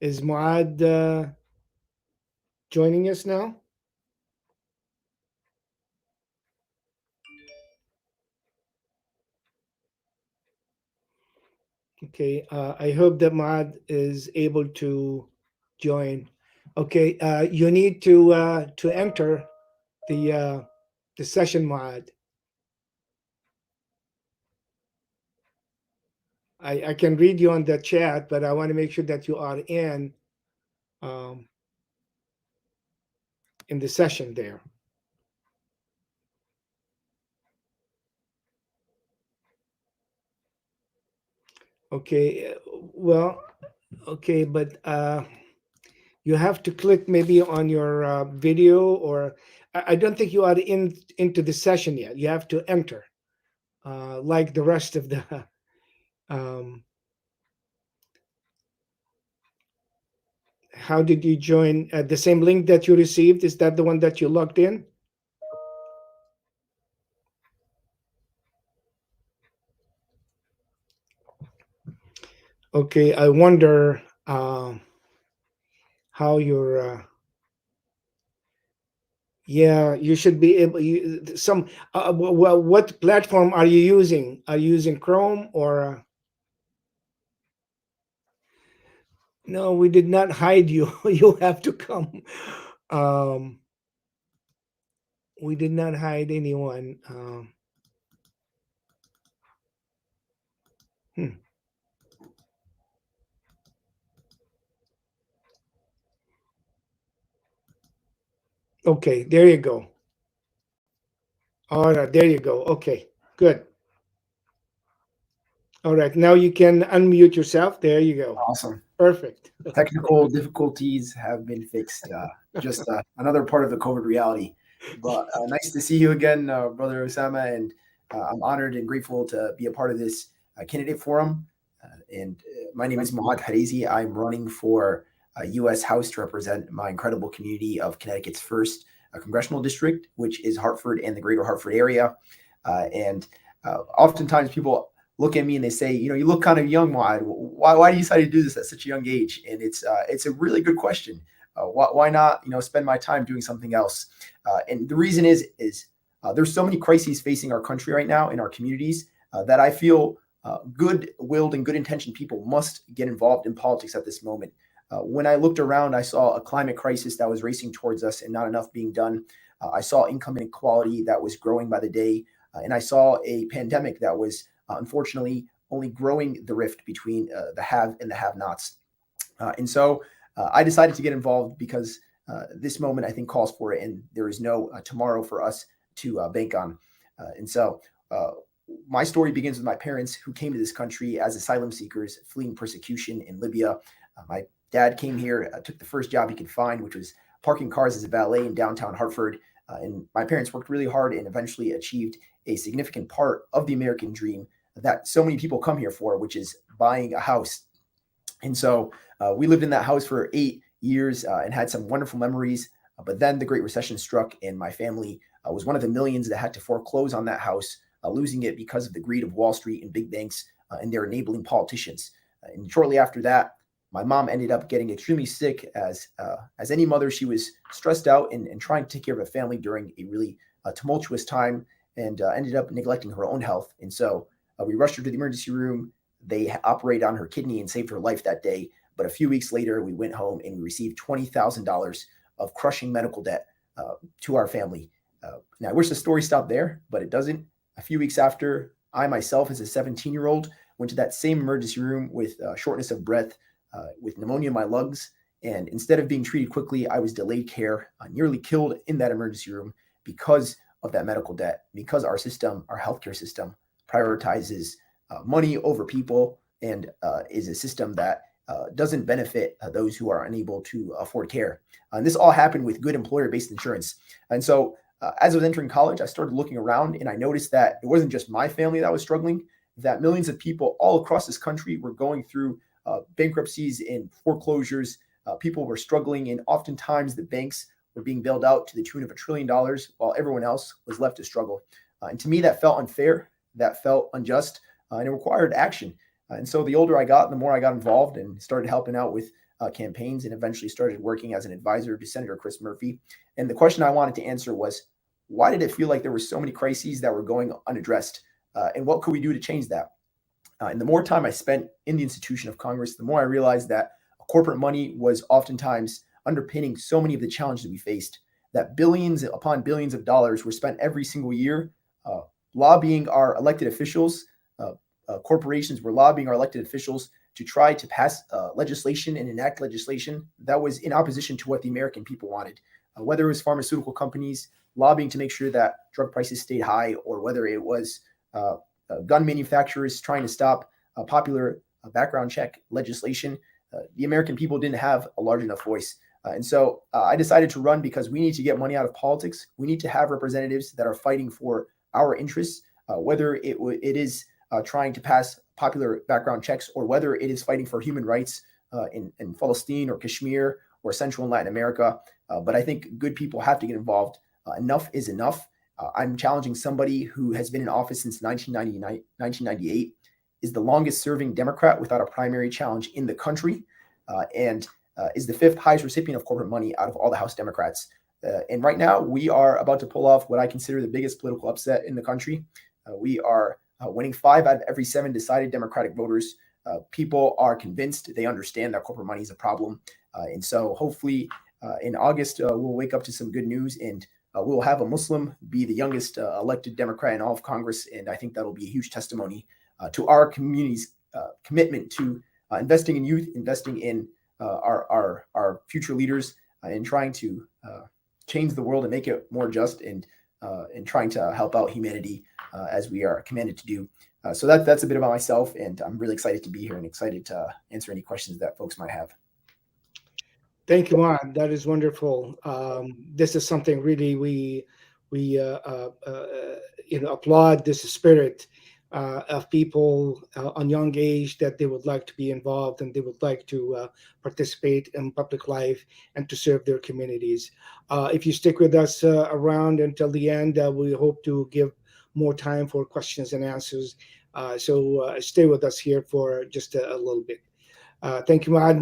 Is Muad joining us now? Okay, I hope that Muad is able to join. Okay, you need to enter the session, Muad. I can read you on the chat, but I want to make sure that you are um, in the session there. Okay, well, okay, but you have to click maybe on your video, or I don't think you are into the session yet. You have to enter, like the rest of the. Um, how did you join? The same link that you received, is that the one that you logged in? Okay, I wonder how your. Yeah, you should be able. Some. Well, what platform are you using? Are you using Chrome or? No, we did not hide you. You have to come. Um, we did not hide anyone. Hmm. Okay, there you go. All right, there you go. Okay, good. All right, now you can unmute yourself. There you go. Awesome. Perfect. Technical difficulties have been fixed. Just another part of the COVID reality. But nice to see you again, Brother Osama. And I'm honored and grateful to be a part of this candidate forum. And my name is Hrezi-4. I'm running for U.S. House to represent my incredible community of Connecticut's first congressional district, which is Hartford and the greater Hartford area. And oftentimes people look at me and they say, you look kind of young, Muad. Why do you decide to do this at such a young age? And it's a really good question. Why not, spend my time doing something else? And the reason is there's so many crises facing our country right now in our communities that I feel good-willed and good-intentioned people must get involved in politics at this moment. When I looked around, I saw a climate crisis that was racing towards us and not enough being done. I saw income inequality that was growing by the day. And I saw a pandemic that was unfortunately only growing the rift between the have and the have-nots. And so I decided to get involved because this moment, I think, calls for it, and there is no tomorrow for us to bank on. And so my story begins with my parents, who came to this country as asylum seekers fleeing persecution in Libya. My dad came here, took the first job he could find, which was parking cars as a valet in downtown Hartford. And my parents worked really hard and eventually achieved a significant part of the American dream that so many people come here for, which is buying a house. And so we lived in that house for 8 years and had some wonderful memories. But then the Great Recession struck, and my family was one of the millions that had to foreclose on that house, losing it because of the greed of Wall Street and big banks and their enabling politicians. And shortly after that, my mom ended up getting extremely sick. As any mother, she was stressed out and trying to take care of a family during a really tumultuous time, and ended up neglecting her own health. And so we rushed her to the emergency room. They operated on her kidney and saved her life that day. But a few weeks later, we went home and we received $20,000 of crushing medical debt to our family. Now, I wish the story stopped there, but it doesn't. A few weeks after, I myself, as a 17-year-old, went to that same emergency room with shortness of breath, with pneumonia in my lungs. And instead of being treated quickly, I was delayed care, nearly killed in that emergency room because of that medical debt, because our system, our healthcare system, prioritizes money over people, and is a system that doesn't benefit those who are unable to afford care. And this all happened with good employer-based insurance. And so as I was entering college, I started looking around, and I noticed that it wasn't just my family that was struggling, that millions of people all across this country were going through bankruptcies and foreclosures. People were struggling, and oftentimes the banks were being bailed out to the tune of $1 trillion while everyone else was left to struggle. And to me, that felt unfair, that felt unjust, and it required action. And so the older I got, the more I got involved and started helping out with campaigns and eventually started working as an advisor to Senator Chris Murphy. And the question I wanted to answer was, why did it feel like there were so many crises that were going unaddressed? And what could we do to change that? And the more time I spent in the institution of Congress, the more I realized that corporate money was oftentimes underpinning so many of the challenges we faced, that billions upon billions of dollars were spent every single year uh, lobbying our elected officials. Corporations were lobbying our elected officials to try to pass legislation and enact legislation that was in opposition to what the American people wanted. Whether it was pharmaceutical companies lobbying to make sure that drug prices stayed high, or whether it was gun manufacturers trying to stop popular background check legislation, the American people didn't have a large enough voice. And so I decided to run because we need to get money out of politics. We need to have representatives that are fighting for our interests, whether it is trying to pass popular background checks, or whether it is fighting for human rights in Palestine or Kashmir or Central and Latin America. But I think good people have to get involved. Enough is enough. I'm challenging somebody who has been in office since 1998, is the longest serving Democrat without a primary challenge in the country, and is the fifth highest recipient of corporate money out of all the House Democrats. And right now, we are about to pull off what I consider the biggest political upset in the country. We are winning 5 out of every 7 decided Democratic voters. People are convinced, they understand that corporate money is a problem. And so hopefully in August, we'll wake up to some good news, and we will have a Muslim be the youngest elected Democrat in all of Congress. And I think that'll be a huge testimony to our community's commitment to investing in youth, investing in our future leaders, and trying to change the world and make it more just, and trying to help out humanity as we are commanded to do. So that's a bit about myself, and I'm really excited to be here and excited to answer any questions that folks might have. Thank you, Juan. That is wonderful. This is something really we applaud this spirit of people on young age, that they would like to be involved and they would like to participate in public life and to serve their communities. If you stick with us around until the end, we hope to give more time for questions and answers. So stay with us here for just a little bit. Thank you, Muad.